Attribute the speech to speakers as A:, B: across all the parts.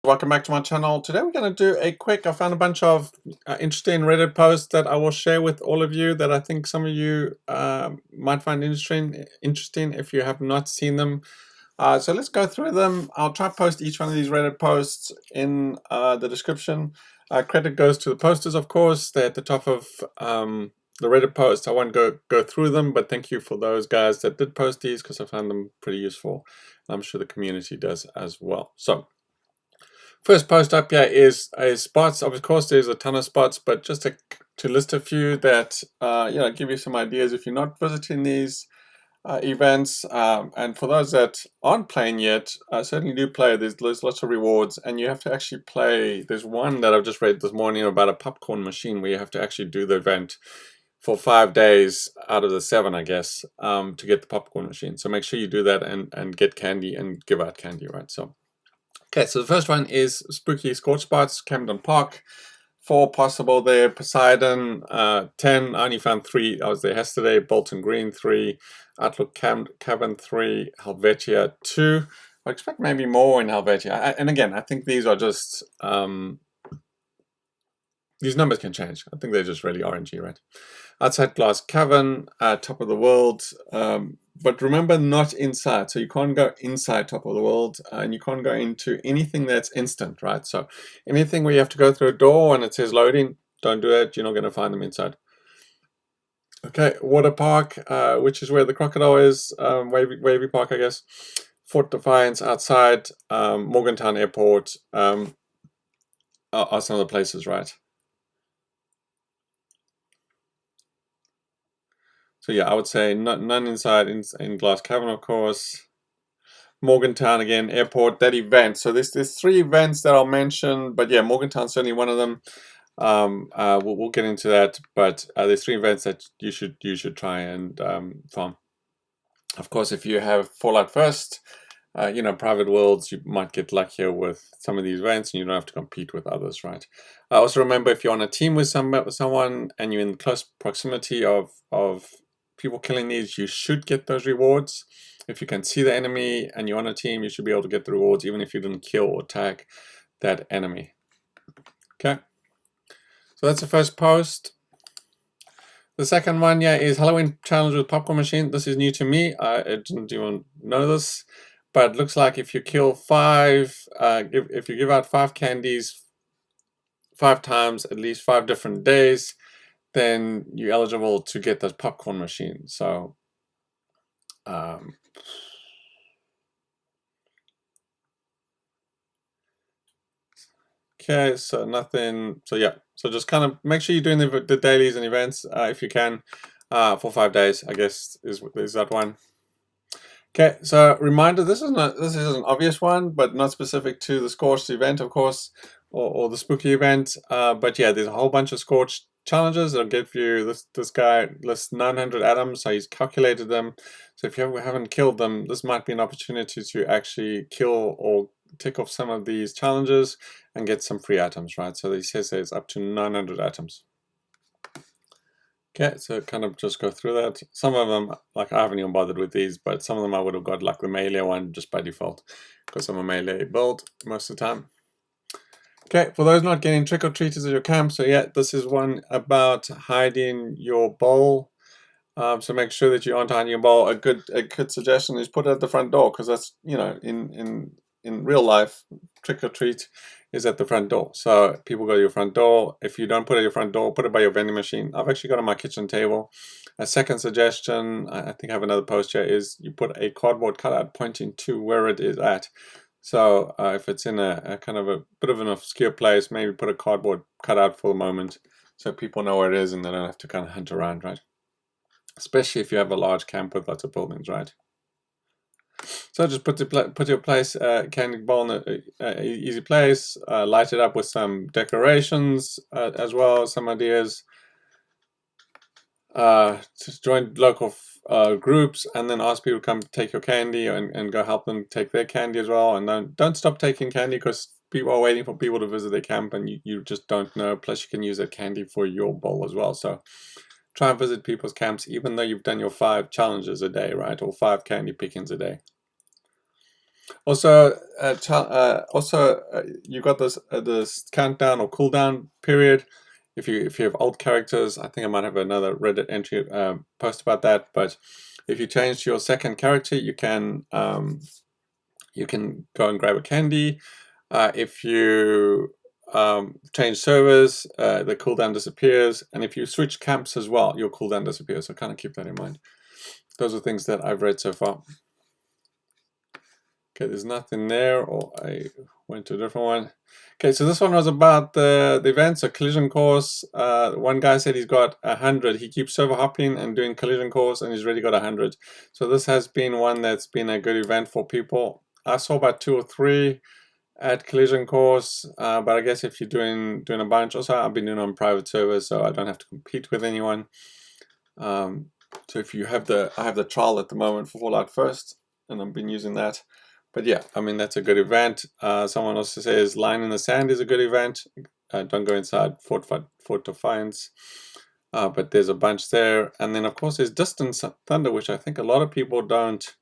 A: Welcome back to my channel. Today we're going to do I found a bunch of interesting Reddit posts that I will share with all of you that I think some of you might find interesting if you have not seen them. So let's go through them. I'll try to post each one of these Reddit posts in the description. Credit goes to the posters, of course. They're at the top of the Reddit post. I won't go through them, but thank you for those guys that did post these because I found them pretty useful. I'm sure the community does as well. So first post up here is spots. Of course, there's a ton of spots, but just to list a few that give you some ideas if you're not visiting these events. And for those that aren't playing yet, certainly do play. There's lots of rewards, and you have to actually play. There's one that I've just read this morning about a popcorn machine where you have to actually do the event for 5 days out of the 7, I guess, to get the popcorn machine. So make sure you do that and get candy and give out candy, right? So. Okay, so the first one is Spooky Scorch Spots, Camden Park. 4 possible there. Poseidon, 10. I only found 3. I was there yesterday. Bolton Green, 3. Outlook Cavern, 3. Helvetia, 2. I expect maybe more in Helvetia. And again, I think these are just... these numbers can change. I think they're just really RNG, right? Outside Glass Cavern, Top of the World. But remember, not inside. So you can't go inside Top of the World, and you can't go into anything that's instant, right? So anything where you have to go through a door and it says loading, don't do it. You're not going to find them inside. Okay, Water Park, which is where the crocodile is. Wavy Park, I guess. Fort Defiance outside. Morgantown Airport are some of the places, right? So yeah, I would say none inside in Glass Cavern, of course. Morgantown again, airport, that event. So there's 3 events that I'll mention, but yeah, Morgantown's certainly one of them. We'll get into that, but there's 3 events that you should try and farm. Of course, if you have Fallout First, private worlds, you might get luckier with some of these events, and you don't have to compete with others, right? Also remember, if you're on a team with someone and you're in close proximity of people killing these, you should get those rewards. If you can see the enemy and you're on a team, you should be able to get the rewards even if you didn't kill or tag that enemy. Okay, so that's the first post. The second one, yeah, is Halloween challenge with popcorn machine. This is new to me. I didn't even know this, but it looks like if you kill 5, if you give out 5 candies 5 times, at least 5 different days, then you're eligible to get those popcorn machines. So okay, so nothing. So yeah, so just kind of make sure you're doing the dailies and events if you can for 5 days, I guess is that one. Okay, so reminder, this is an obvious one, but not specific to the Scorch event, of course, or the Spooky event. But yeah, there's a whole bunch of Scorch challenges that'll give you, this guy lists 900 atoms, so he's calculated them. So if you haven't killed them, this might be an opportunity to actually kill or tick off some of these challenges and get some free atoms, right? So he says it's up to 900 atoms. Okay, so kind of just go through that. Some of them, like I haven't even bothered with these, but some of them I would have got like the melee one just by default because I'm a melee build most of the time. Okay, for those not getting trick-or-treaters at your camp, so yeah, this is one about hiding your bowl. So make sure that you aren't hiding your bowl. A good suggestion is put it at the front door, because that's, in real life, trick-or-treat is at the front door. So people go to your front door. If you don't put it at your front door, put it by your vending machine. I've actually got it on my kitchen table. A second suggestion, I think I have another post here, is you put a cardboard cutout pointing to where it is at. So if it's in a kind of a bit of an obscure place, maybe put a cardboard cutout for the moment so people know where it is and they don't have to kind of hunt around, right? Especially if you have a large camp with lots of buildings, right? So just put your place candy bowl in an easy place, light it up with some decorations as well, some ideas. Just join local groups and then ask people to come take your candy and go help them take their candy as well. And don't stop taking candy, because people are waiting for people to visit their camp and you just don't know. Plus you can use that candy for your bowl as well. So try and visit people's camps even though you've done your 5 challenges a day, right? Or 5 candy pickings a day. Also, you got this countdown or cooldown period. If you have old characters, I think I might have another Reddit entry post about that. But if you change to your second character, you can go and grab a candy. If you change servers, the cooldown disappears, and if you switch camps as well, your cooldown disappears. So kind of keep that in mind. Those are things that I've read so far. Okay, there's nothing there, or I went to a different one. Okay, so this one was about the event, so collision course. One guy said he's got 100. He keeps server hopping and doing collision course, and he's already got 100. So this has been one that's been a good event for people. I saw about 2 or 3 at collision course, but I guess if you're doing a bunch, also I've been doing on private servers, so I don't have to compete with anyone. So if you have I have the trial at the moment for Fallout First, and I've been using that. But yeah, I mean, that's a good event. Someone also says Line in the Sand is a good event. Don't go inside Fort Defiance. But there's a bunch there. And then, of course, there's Distant Thunder, which I think a lot of people don't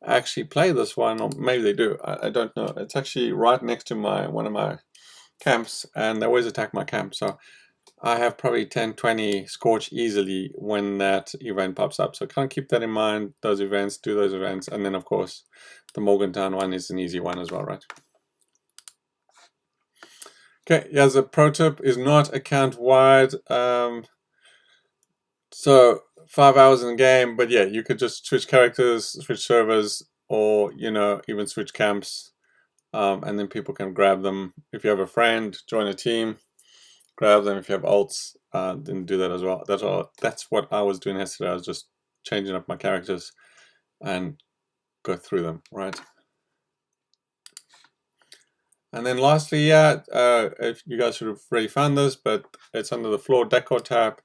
A: actually play this one, or maybe they do. I don't know. It's actually right next to one of my camps, and they always attack my camp. So I have probably 10, 20 Scorch easily when that event pops up. So kind of keep that in mind, those events, do those events. And then, of course, the Morgantown one is an easy one as well, right? Okay, yeah, the pro tip is not account wide. So 5 hours in the game, but yeah, you could just switch characters, switch servers, or, even switch camps. And then people can grab them. If you have a friend, join a team. Grab them. If you have alts, then do that as well. That's what I was doing yesterday. I was just changing up my characters and go through them, right? And then lastly, if you guys should have already found this, but it's under the floor decor tab.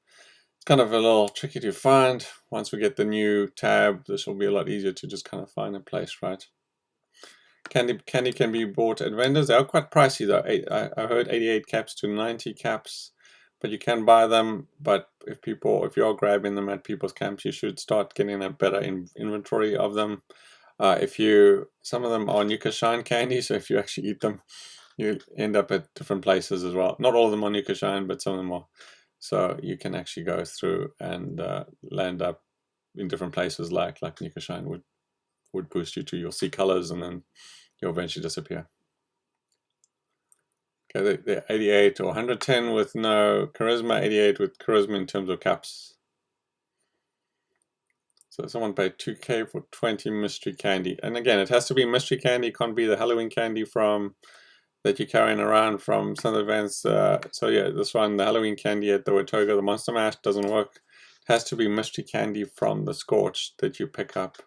A: It's kind of a little tricky to find. Once we get the new tab, this will be a lot easier to just kind of find a place, right? Candy can be bought at vendors. They are quite pricey though. I heard 88 caps to 90 caps, but you can buy them. But if you're grabbing them at people's camps, you should start getting a better inventory of them. Some of them are Nuka Shine candy, so if you actually eat them, you end up at different places as well. Not all of them are Nuka Shine, but some of them are. So you can actually go through and land up in different places like Nuka Shine would boost you to, you'll see colors and then you'll eventually disappear. Okay, they're 88 or 110 with no charisma, 88 with charisma in terms of caps. So someone paid 2K for 20 mystery candy. And again, it has to be mystery candy, it can't be the Halloween candy that you're carrying around from some events. So yeah, this one, the Halloween candy at the Watoga, the Monster Mash, doesn't work. It has to be mystery candy from the Scorch that you pick up.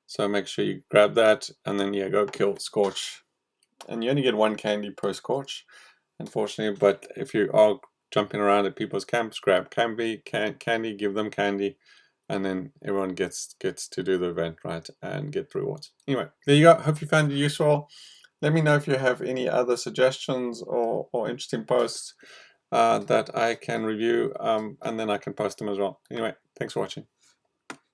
A: So make sure you grab that, and then go kill Scorch. And you only get 1 candy per Scorch, unfortunately. But if you are jumping around at people's camps, grab candy, give them candy, and then everyone gets to do the event, right, and get rewards. Anyway, there you go. Hope you found it useful. Let me know if you have any other suggestions or interesting posts that I can review, and then I can post them as well. Anyway, thanks for watching.